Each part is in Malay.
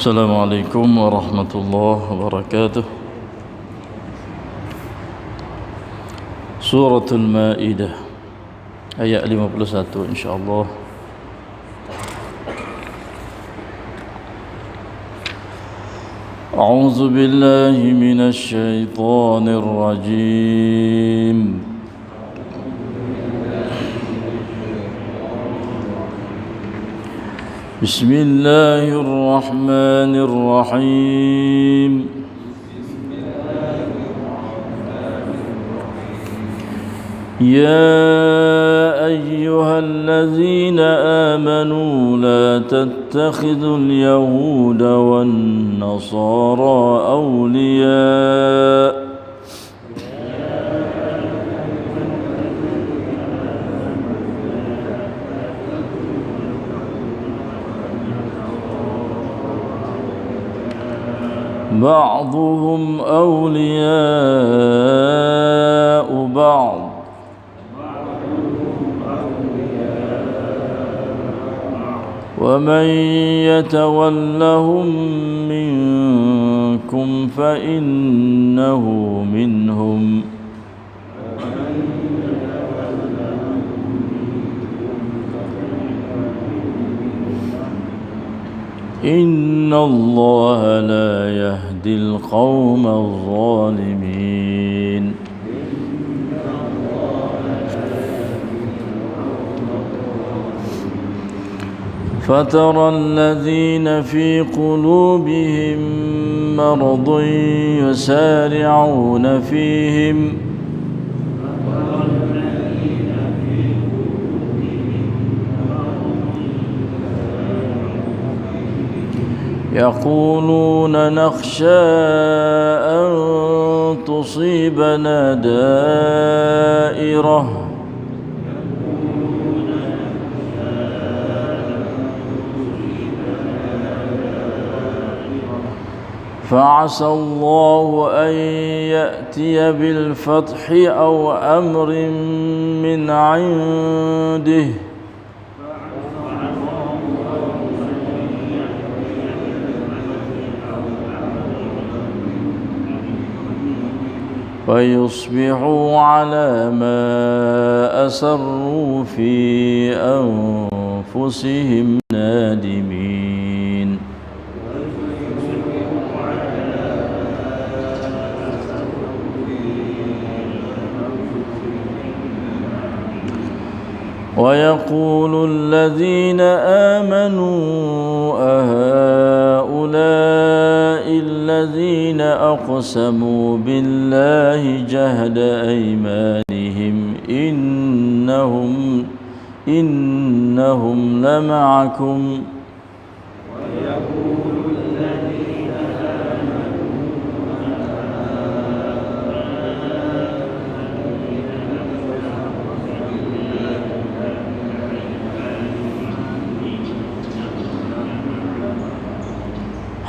Assalamualaikum warahmatullahi wabarakatuh. Suratul Maidah ayat 51 insyaallah. A'udzu billahi minasy syaithanir rajim. بسم الله الرحمن الرحيم يا أيها الذين آمنوا لا تتخذوا اليهود والنصارى أولياء بعضهم أولياء بعض ومن يتولهم منكم فإنه منهم إن الله لا يهدي القوم الظالمين فترى الذين في قلوبهم مرض يسارعون فيهم يقولون نخشى أن تصيبنا دائرة فعسى الله أن يأتي بالفتح أو أمر من عنده فيصبحوا على ما أسروا في أنفسهم نادمين ويقول الذين آمنوا أهؤلاء الذين أقسموا بالله جهد أيمانهم إنهم لمعكم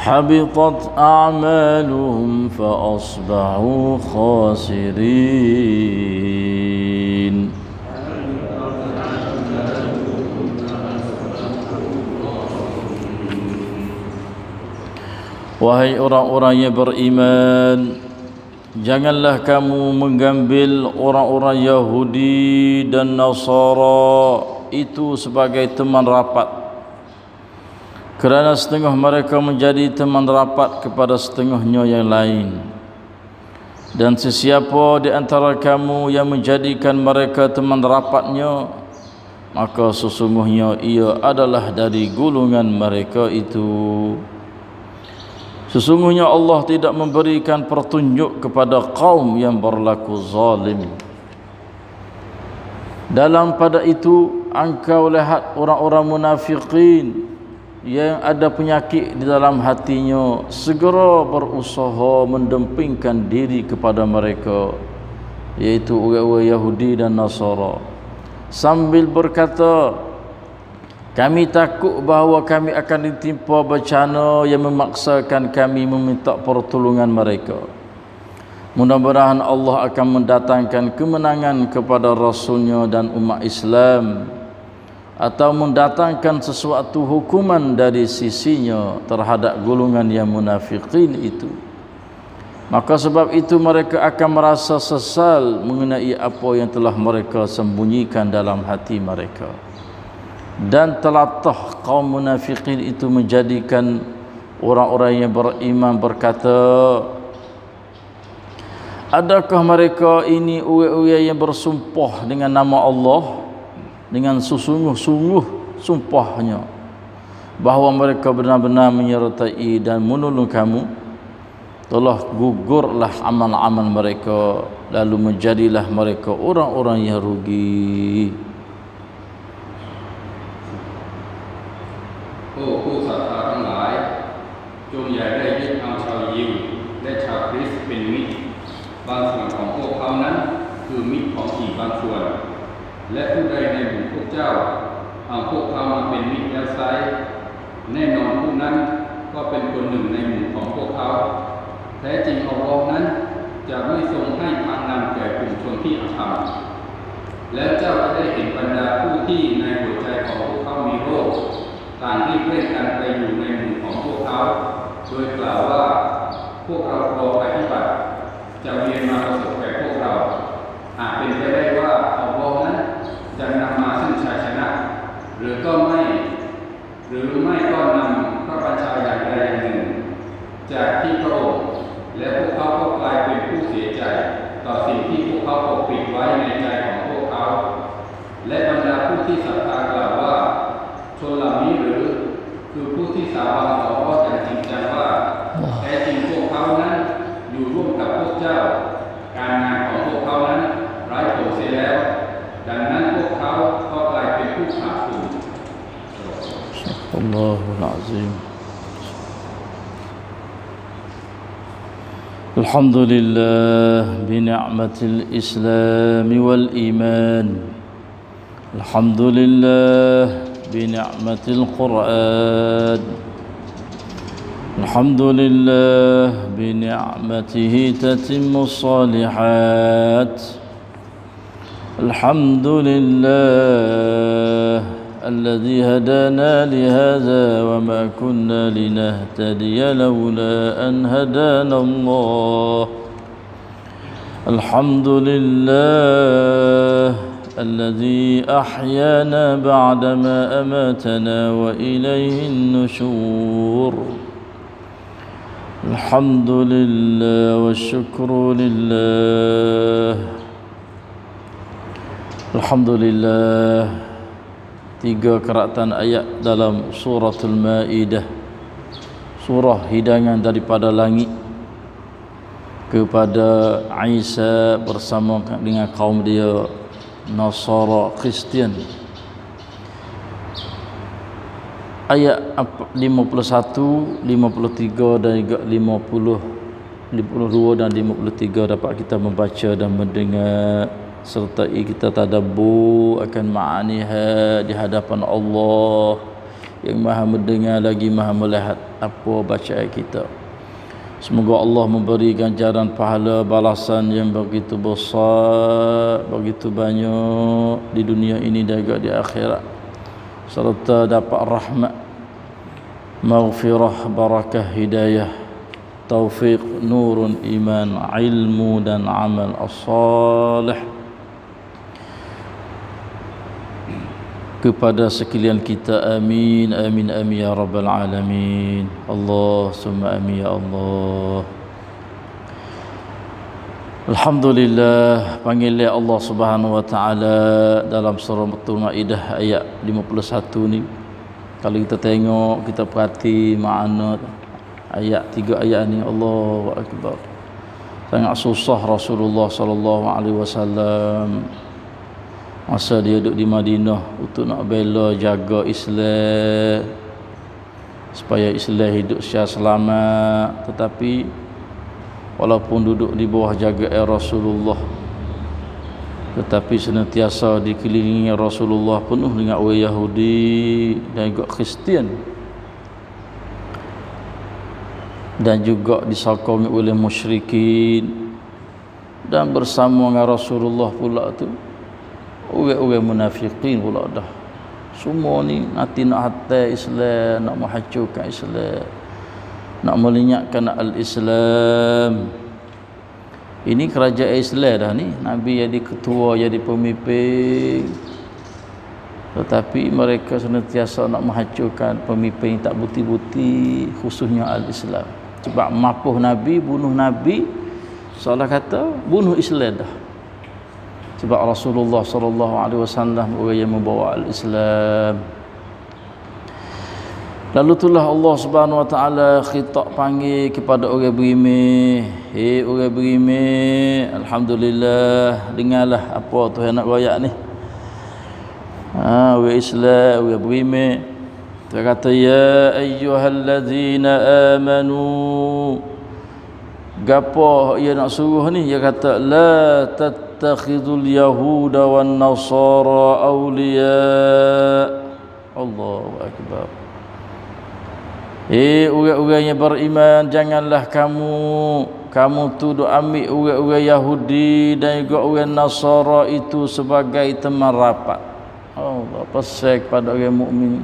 حبطت أعمالهم فأصبحوا خاسرين. Wahai orang-orang yang beriman, janganlah kamu mengambil orang-orang Yahudi dan Nasara itu sebagai teman rapat, kerana setengah mereka menjadi teman rapat kepada setengahnya yang lain. Dan sesiapa di antara kamu yang menjadikan mereka teman rapatnya, maka sesungguhnya ia adalah dari golongan mereka itu. Sesungguhnya Allah tidak memberikan petunjuk kepada kaum yang berlaku zalim. Dalam pada itu engkau lihat orang-orang munafikin yang ada penyakit di dalam hatinya segera berusaha mendempingkan diri kepada mereka, yaitu orang-orang Yahudi dan Nasara, sambil berkata, kami takut bahawa kami akan ditimpa bencana yang memaksakan kami meminta pertolongan mereka. Mudah-mudahan Allah akan mendatangkan kemenangan kepada Rasulnya dan umat Islam. atau mendatangkan sesuatu hukuman dari sisinya terhadap golongan yang munafiqin itu. Maka sebab itu mereka akan merasa sesal mengenai apa yang telah mereka sembunyikan dalam hati mereka. Dan telatah kaum munafiqin itu menjadikan orang-orang yang beriman berkata, adakah mereka ini uya-uya yang bersumpah dengan nama Allah dengan sesungguh-sungguh sumpahnya bahawa mereka benar-benar menyertai dan menolong kamu, telah gugurlah amal-amal mereka, lalu menjadilah mereka orang-orang yang rugi. โอ้ผู้ศรัทธาทั้งหลายจงอย่าได้ยึดเอาชาวยิวและชาวคริสต์เป็นมิตรบางส่วนของพวกเขานั้นคือมิตรของอีกบางส่วนและผู้ใดในหมู่พวกเจ้าเอาพวกเขามาเป็นมิตรแล้วไซร้แน่นอนผู้นั้นก็เป็นคนหนึ่งในหมู่ของพวกเขาแท้จริงอัลเลาะห์นั้นจะไม่ทรงให้ทางนำแก่กลุ่มชนที่อธรรมและเจ้าจะได้เห็นบรรดาผู้ที่ในหัวใจของพวกเขามีโรคต่างที่เร่งกันไปอยู่ในหมู่ของพวกเขาโดยกล่าวว่าพวกเรารอภัยพิบัติจะเวียนมาประสบแก่พวกเราหากเป็นไปได้ว่าอัลเลาะห์นั้นจะนำมาซึ่งชัยชนะหรือไม่ก็นำพระบัญชาอย่างใดอย่างหนึ่งจากที่พระองค์และพวกเขาก็กลายเป็นผู้เสียใจต่อสิ่งที่พวกเขาปกปิดไว้ในใจของพวกเขาและบรรดาผู้ที่ศรัทธากล่าวว่าชนเหล่านี้หรือคือผู้ที่สาบานต่ออัลเลาะห์อย่างจริงจังว่าแท้จริงพวกเขานั้นอยู่ร่วมกับพวกเจ้าการงานของพวกเขานั้นไร้ผลเสียแล้วดังนั้นพวกเขาก็กลายเป็นผู้ขาดทุน Allahul Azim. Alhamdulillah bi ni'matil Islam wal iman. Alhamdulillah بنعمة القرآن الحمد لله بنعمته تتم الصالحات الحمد لله الذي هدانا لهذا وما كنا لنهتدي لولا أن هدانا الله الحمد لله الذي أحيانا بعدما أماتنا وإليه النشور الحمد لله والشكر لله الحمد لله. Tiga keratan ayat dalam suratul Maidah, surah hidangan daripada langit kepada Isa bersama dengan kaum dia Nasara Kristian. Ayat 51, 53 dan 52 dan 53 dapat kita membaca dan mendengar serta kita tadabbur akan ma'aniha di hadapan Allah yang Maha mendengar lagi Maha melihat apa bacaan kita. Semoga Allah memberi ganjaran pahala balasan yang begitu besar, begitu banyak di dunia ini dan juga di akhirat, serta dapat rahmat, maghfirah, barakah, hidayah, taufiq, nurun, iman, ilmu dan amal as-salih kepada sekalian kita. Amin amin amin ya rabbal alamin. Allah summa amin ya Allah. Alhamdulillah, panggil Allah Subhanahu wa taala dalam surah Al-Maidah ayat 51 ni. Kalau kita tengok, kita perhati makna ayat 3 ayat ni, Allahu akbar. Sangat susah Rasulullah sallallahu alaihi wasallam masa dia duduk di Madinah untuk nak bela jaga Islam supaya Islam hidup secara selamat, tetapi walaupun duduk di bawah jagaan Rasulullah, tetapi senantiasa dikelilingi Rasulullah penuh dengan orang Yahudi dan juga Kristian, dan juga disokongi oleh musyrikin, dan bersama dengan Rasulullah pula tu orang-orang munafiqin pula dah. Semua ni nanti nak hatai Islam, nak menghancurkan Islam, nak melenyapkan al-Islam. Ini kerajaan Islam dah ni. Nabi jadi ketua, jadi pemimpin. Tetapi mereka senantiasa nak menghancurkan pemimpin tak bukti-bukti, khususnya al-Islam. Sebab mapuh Nabi, bunuh Nabi, seolah kata bunuh Islam dah. Sebab Rasulullah SAW orang yang membawa al-Islam. Lalu itulah Allah Subhanahu Wa Taala khitab panggil kepada orang beriman. Hei orang beriman, alhamdulillah, dengarlah apa Tuhan nak royak ni. Orang Islam, orang beriman. Dia kata ya ayyuhallazina amanu. Gapo ia nak suruh ni? Dia kata la tattakhidul yahuda wan nasara awliya. Allahu akbar. Orang-orang yang beriman, janganlah kamu tu duk ambil orang-orang Yahudi dan juga orang Nasara itu sebagai teman rapat. Allah pesan kepada orang mukmin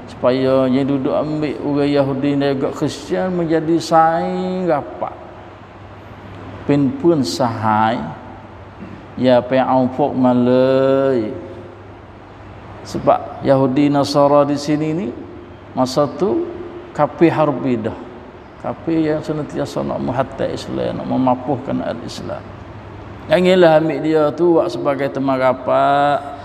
supaya yang duduk ambil orang Yahudi dan juga Kristian menjadi saing rapat. Pun sahai ya pe aufok malai. Sebab Yahudi Nasara di sini ni masa tu kafir harbi dah. Kafir yang senantiasa nak menghatai Islam, nak memapuhkan al-Islam. Janganlah ambil dia tu buat sebagai teman rapat.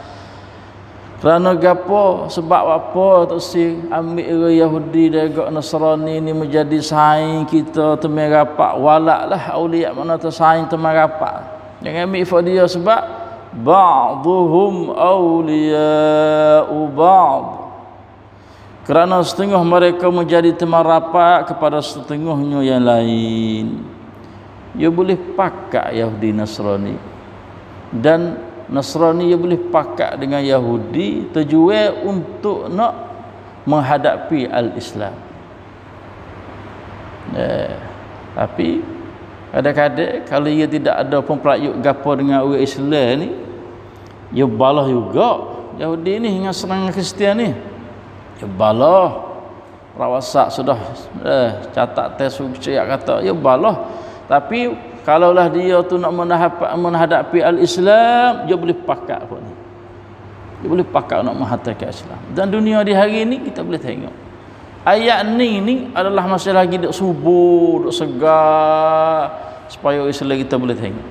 Kerana gapo? Sebab apa tak si ambil orang Yahudi dan juga Nasrani ni menjadi saing kita teman rapat. Walaklah auliya mana tersaing teman rapat. Jangan ambil for dia sebab ba'dhum awliya'u ba'd. Kerana setengah mereka menjadi teman rapat kepada setengahnya yang lain. Dia boleh pakat Yahudi Nasrani. Dan Nasrani dia boleh pakat dengan Yahudi tujuan untuk nak menghadapi al-Islam. Tapi kadang-kadang kalau ia tidak ada pemperayuk gapo dengan orang Islam ni, dia balah juga. Yahudi ni dengan serang Kristian ni, dia balah. Rawasak sudah catat tes ujian kata dia balah. Tapi kalaulah dia tu nak menghadapi al-Islam, dia boleh pakat pun. Dia boleh pakat nak menghadapi Islam. Dan dunia di hari ini kita boleh tengok. Ayat ni adalah masih lagi duk subur, duk segar supaya Islam kita boleh tengok.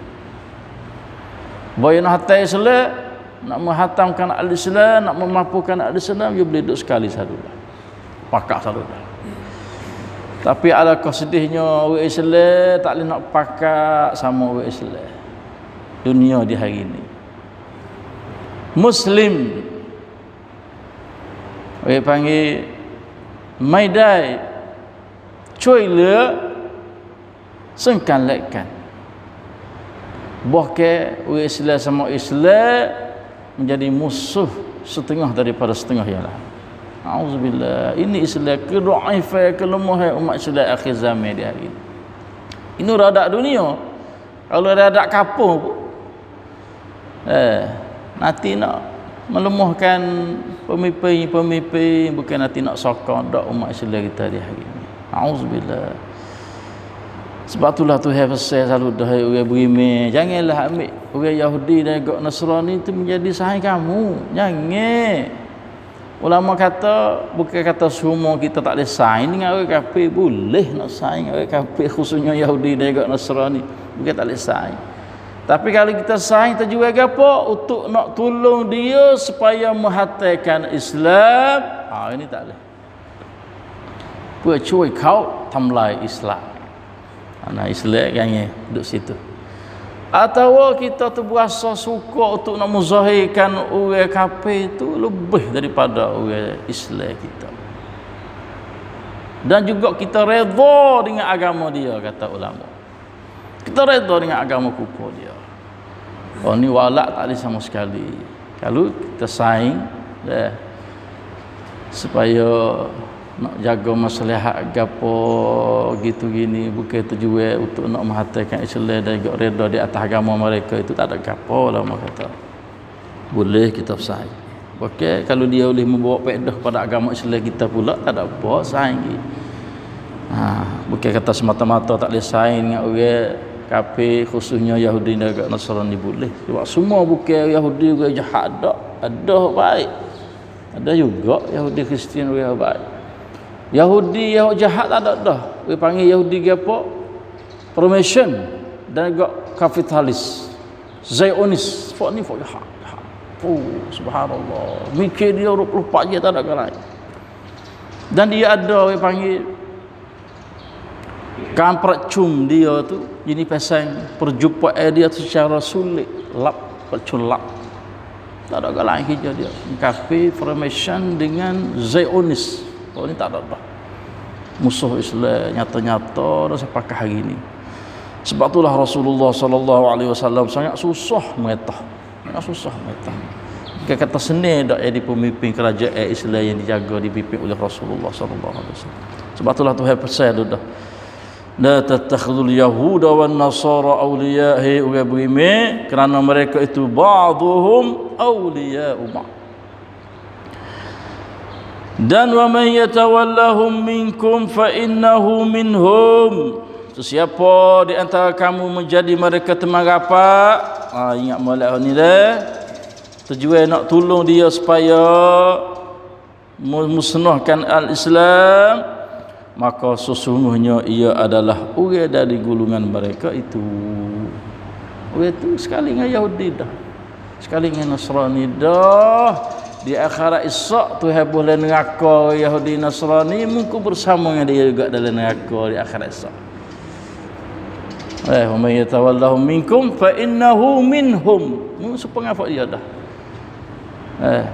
Boy nak hatai Islam, nak menghatamkan al-Islam, nak memapukan al-Islam, dia boleh duk sekali sadulah. Pakat sadulah. Tapi alangkah sedihnya orang Islam tak boleh nak pakat sama orang Islam. Dunia di hari ini. Muslim orang panggil maidai cuy le sengkan lekkan. Bahkan orang Islam sama Islam menjadi musuh setengah daripada setengah yang lain. Auzubillah. Ini Islam kedhaifan, kelemahan umat Islam akhir zaman di hari ini. Ini radak dunia. Kalau radak kapuh pun nanti nak melemahkan pemimpin bukan nanti nak sokong dak umat Islam kita di hari ini. Auzubillah. Sebab itulah Tuhan pesan selalu dah orang beriman, janganlah ambil orang Yahudi dan juga Nasrani itu menjadi sahabat kamu. Jangan. Ulama kata bukan kata semua kita tak boleh saing dengan orang kafir, boleh nak saing orang kafir khususnya Yahudi dan juga Nasrani, bukan tak boleh saing. Tapi kalau kita saing tujuan apa? Untuk nak tolong dia supaya menghataikan Islam, ini tak boleh. เพื่อช่วยเขาทำลายอิสลาม Nah Islam kan duduk situ. Atau kita tu berasa suka untuk nak muzahirkan orang kafir itu lebih daripada orang Islam kita. Dan juga kita redha dengan agama dia, kata ulama. Kita redha dengan agama kufur dia. Oh ni walak tak ada sama sekali. Kalau kita saing supaya nak jaga maslahat gapo gitu gini, bukan tujuan untuk nak menghataikan Islam dan juga redha di atas agama mereka, itu tak ada gapo lah mak kata. Boleh kita bersaing. Okey, kalau dia boleh membawa faedah pada agama Islam kita pula, tak ada apa saing lagi. Bukan kata semata-mata tak boleh saing dengan orang kafir, khususnya Yahudi dan Nasrani boleh. Sebab semua bukan Yahudi orang jahat ada baik. Ada juga Yahudi Kristian orang baik. Yahudi yang jahat tak ada dah. Dia panggil Yahudi ke apa? Formation dan juga kapitalis. Zionis. Fak ni fak jahat. Subhanallah. Mikir dia 24 je tak ada kan lain. Dan dia ada dia panggil kampret cum dia tu ini pasang perjumpaan dia tu secara sulit lap perculap tak ada kan lain kerja dia kafir formation dengan Zionis. Oh ni tak ada dah musuh Islam nyata-nyata dah sepakat hari ni. Sebab itulah Rasulullah sallallahu alaihi wasallam sangat susah merintah. Susah mereka. Dia kata seni dak jadi pemimpin kerajaan Islam yang dijaga dipimpin oleh Rasulullah sallallahu alaihi wasallam. Sebab itulah Tuhan pesan dah. La tattakhudul yahuda wan nasara awliya orang beriman kerana mereka itu ba'dhum awliya'u ba'd. Dan wa man yatawallahum minkum fa innahu minhum. Sesiapa di antara kamu menjadi mereka teman rapat, ingat molek ni dah. Tujuan nak tolong dia supaya musnahkan al-Islam, maka sesungguhnya ia adalah orang dari golongan mereka itu. Orang itu sekali dengan Yahudi dah, sekali dengan Nasrani dah. Di akhirat esok Tuhan boleh neraka Yahudi Nasrani, mungkin bersama dengan dia juga dalam neraka di akhirat esok. Wa may yatawallahum minkum fa innahu minhum. Supaya apa dia dah.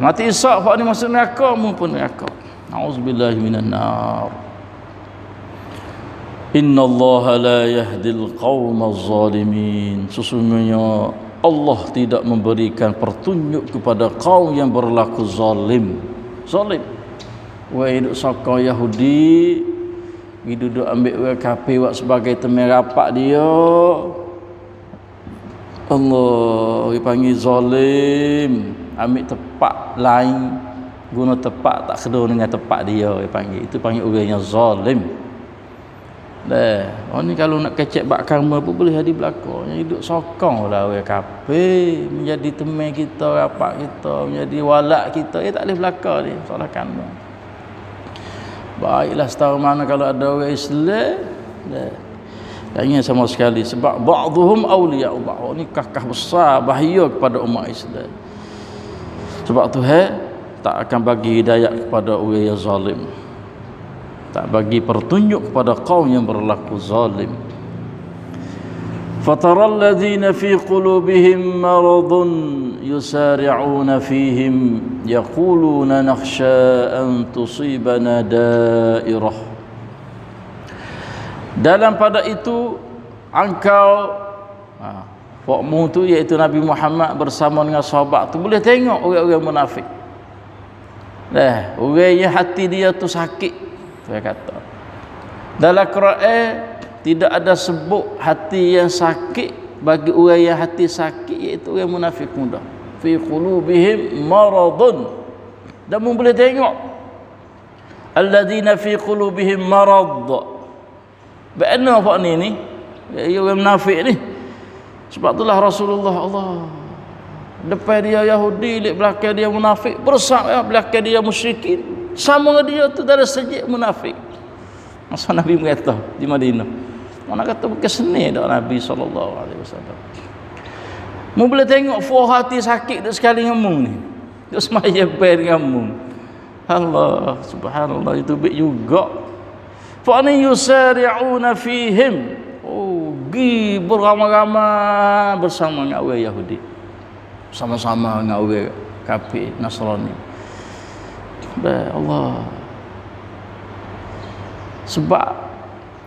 Mati esok hak ni masuk neraka, mu pun neraka. Auzubillahi minan nar. Innallaha la yahdil qaumaz zalimin. Sesungguhnya Allah tidak memberikan petunjuk kepada kaum yang berlaku zalim. Zalim. Wa hidup saka Yahudi, duduk ambil orang kafir buat sebagai teman rapat dia. Allah dipanggil zalim. Ambil tempat lain, guna tempat tak kena dengan tempat dia dipanggil. Itu panggil orang yang zalim. Dah, ni kalau nak kecek bab karma pun boleh jadi belaka. Yang hidup sokonglah orang kafir menjadi teman kita, rapat kita, menjadi walak kita. Tak boleh belaka ni soal karma. Baiklah setahu mana kalau ada orang Islam tak ingin sama sekali. Sebab ba'dhum awliya'u ba'd. Ini kakah besar bahaya kepada umat Islam. Sebab Tuhan tak akan bagi hidayat kepada orang yang zalim, tak bagi petunjuk kepada kaum yang berlaku zalim. Fataral ladzina fi qulubihim maradun yusari'una fihim yaquluna nakhsha an tusibana dairah. Dalam pada itu engkau wakmu tu iaitu Nabi Muhammad bersama dengan sahabat tu boleh tengok orang-orang munafik. Orang yang hati dia tu sakit. Saya kata dalam Quran tidak ada sebut hati yang sakit bagi orang yang hati sakit, iaitu orang munafik muda. Fi qulubihim maradun. Dan mu boleh tengok alladzina fi qulubihim marad. Benar apa ni orang munafik ni. Sebab itulah Rasulullah Allah depan dia Yahudi, di belakang dia munafik, bersama belakang dia musyrikin, sama dengan dia tu dari segi munafik. Masa Nabi berkata di Madinah, mana kata bukan seni dak Nabi SAW. Mu boleh tengok fuh hati sakit dak sekali ngemung ni. Dia semaya ber ngemung. Allah subhanallah, itu baik juga. Fa an yusari'una fihim. Gi beramai-ramai bersama dengan orang Yahudi, sama-sama dengan orang kafir Nasrani. Allah. Sebab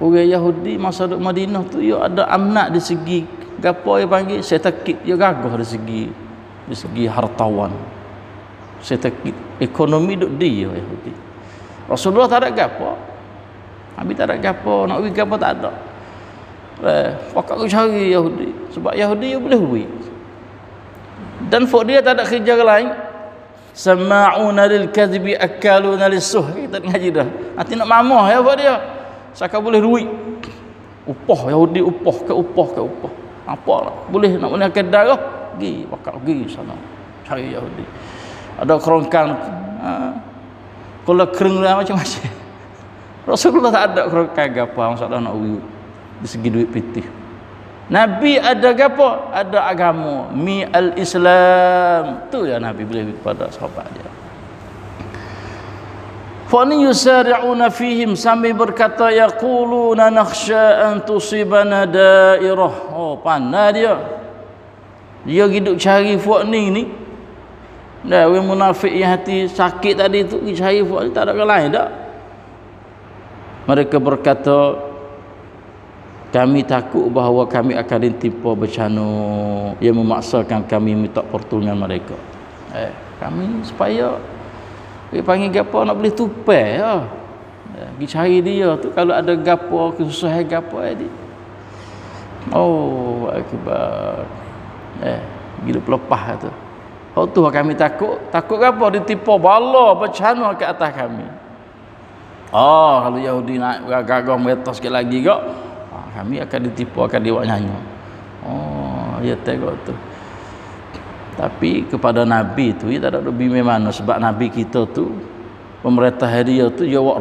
orang Yahudi masa duduk Madinah tu dia ada amanat di segi gapo dia panggil setakit, dia gagah di segi hartawan. Setakit ekonomi duk dia Yahudi. Rasulullah tak ada gapo. Nabi tak ada gapo, nak pergi gapo tak ada. Pakak aku cari Yahudi. Sebab Yahudi dia boleh beri. Dan for dia tak ada kerja lain. sama'una lil kadhibi akaluna lis-suh. Kita ngaji dah. Nanti nak mamah ya buat dia. Saka boleh duit. Upah Yahudi, upah. Apa lah. Boleh nak punya kedai lah. Pergi, bakal pergi sana. Cari Yahudi. Ada kerongkang. Kalau kering lah macam-macam. Rasulullah tak ada kerongkang apa. Masalah nak uyuk. Di segi duit pitih. Nabi ada apa? Ada agama. Mi al-Islam. Tu ya Nabi boleh kepada sahabat dia. Fani yusari'una fihim, sambil berkata yaquluna nakhsha an tusibana dairah. Oh, pandai dia. Dia hidup cari fuak ni. Dah orang munafik yang hati sakit tadi tu pergi cari fuak ni, tak ada orang lain dak. Mereka berkata, kami takut bahawa kami akan ditimpa bencana yang memaksakan kami minta pertolongan mereka. Kami supaya dia panggil gapo nak boleh tupai ya. Pergi cari dia tu kalau ada gapo kesusahan gapo dia. Oh, akbar. Gila pelepah tu. Oh tu kami takut gapo ditipu bala bencana ke atas kami. Oh, kalau Yahudi naik gagah mereta sikit lagi kok, kami akan ditipu, akan diwak nyanyi. Oh, ya tengok tu. Tapi kepada Nabi tu dia tak ada lebih mana, sebab Nabi kita tu pemerintah dia tu dia buat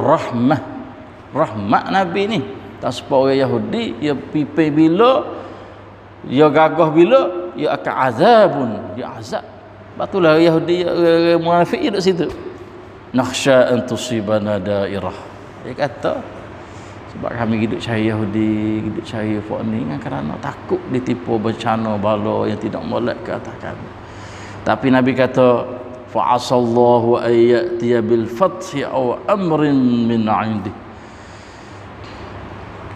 rahmat Nabi ni. Tak sebab orang Yahudi dia pipi bila dia gagah bila dia akan azabun, dia azab. Batulah Yahudi munafik duduk situ. Nakhsha an tusibana dairah. Dia kata sebab kami hidup cari Yahudi, hidup cari fuak ni kerana takut ditipu bencana bala yang tidak molek ke atas kami. Tapi Nabi kata fa'asallahu ayyatiya bil fathi aw amrin min 'indi.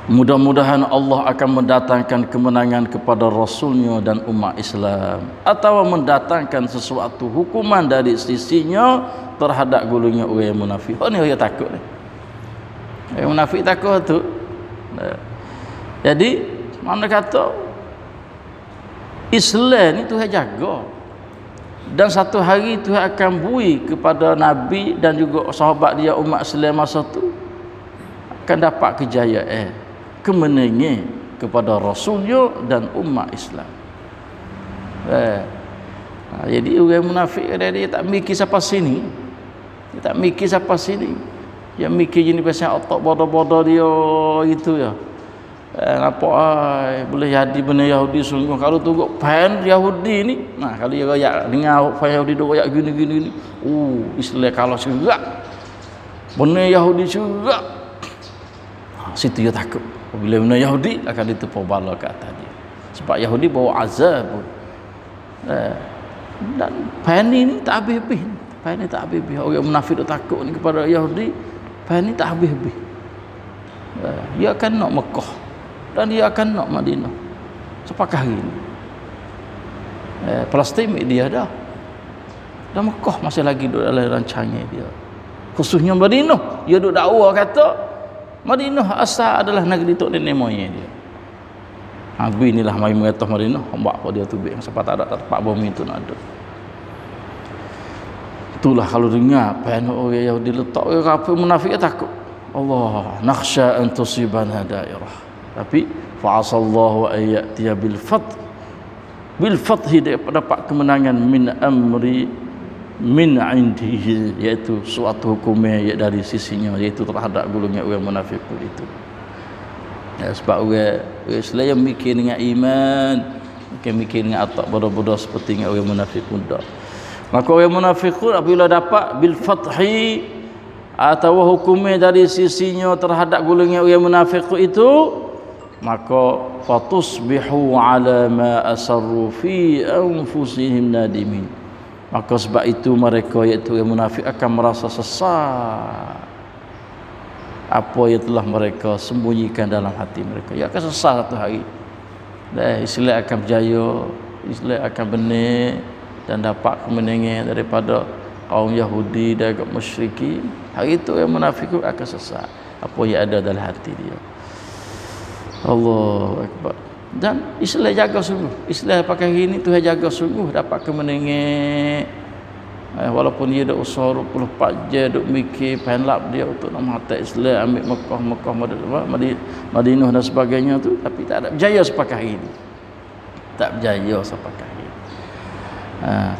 Mudah-mudahan Allah akan mendatangkan kemenangan kepada Rasulnya dan umat Islam, atau mendatangkan sesuatu hukuman dari sisinya terhadap golongan orang munafik. Oh ni dia takut ni. Orang munafik takut tu. Jadi mana kata Islam ni Tuhan jaga. Dan satu hari Tuhan akan bui kepada Nabi dan juga sahabat dia umat Islam masa tu akan dapat kejayaan, kemenangan kepada Rasulnya dan umat Islam. Jadi orang munafik dia tak mikir siapa sini. Dia tak mikir siapa sini. Yang mikir jenis pasal otak bodoh-bodoh dia itu ya. Nampak boleh jadi benda Yahudi sungguh. Kalau tunggu fan Yahudi ni, nah kalau dia royak dengar fan Yahudi dia royak gini. Islam kalau juga benda Yahudi juga. Situ dia takut. Bila benda Yahudi akan ditipu bala ke atas dia. Sebab Yahudi bawa azab. Dan fan ni tak habis-habis. Fan ni tak habis-habis. Orang munafik dia takut ni kepada Yahudi. Fan ni tak habis-habis. Dia akan nak Mekah dan dia akan nak Madinah. Sepakah hari ni. Palestin dia dah. Dan Mekah masih lagi duduk dalam rancangan dia. Khususnya Madinah. Dia duduk dakwa kata Madinah asal adalah negeri tok nenek moyang dia. Habis inilah mai mengetah Madinah, hamba apa dia tubik siapa tak ada tempat bumi itu nak ada. Itulah kalau dengar pen orang Yahudi letak orang kafir munafik takut. Allah nakhsha an tusibana dairah. Tapi fa'asallahu ayyatiya bil fathi dapat kemenangan min amri min indihi, iaitu suatu hukumnya dari sisinya, iaitu terhadap golongan orang munafik itu. Sebab orang Islam mikir dengan iman, bukan mikir dengan atak bodoh-bodoh seperti orang munafik muda. Maka orang munafik apabila dapat bil fathi atau hukumnya dari sisinya terhadap golongan orang munafik itu, maka fatusbihu ala ma asarru fi anfusihim nadimin. Maka sebab itu mereka iaitu orang munafik akan merasa sesat apa yang telah mereka sembunyikan dalam hati mereka. Ia akan sesat satu hari. Dan Islam akan berjaya, Islam akan benar dan dapat kemenangan daripada kaum Yahudi dan kaum musyrikin. Hari itu orang munafik akan sesat apa yang ada dalam hati dia. Allahu Akbar. Dan Islam jaga sungguh. Islam pakai hari ini Tuhan jaga sungguh dapat kemenangan Walaupun dia dah usaha 24 jam duk mikir penlap dia untuk nak mata Islam, ambil Mekah, Madinah dan sebagainya tu, tapi tak ada berjaya sampai hari ini. Tak berjaya sampai hari ini.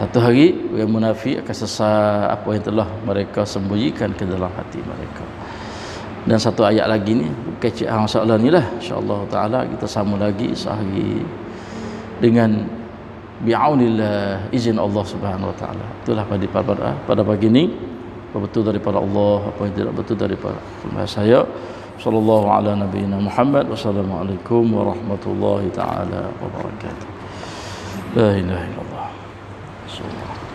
Satu hari orang munafik akan sesat apa yang telah mereka sembunyikan ke dalam hati mereka. Dan satu ayat lagi ni kecil masalah ni lah, insya-Allah taala kita sambung lagi sehari dengan bi'aunillah, izin Allah Subhanahu wa taala. Itulah pada pagi ni apa betul daripada Allah, apa yang tidak betul daripada saya. Sallallahu ala nabiyina Muhammad. Wassalamualaikum warahmatullahi taala wabarakatuh. La ilaha illallah. Subhanallah.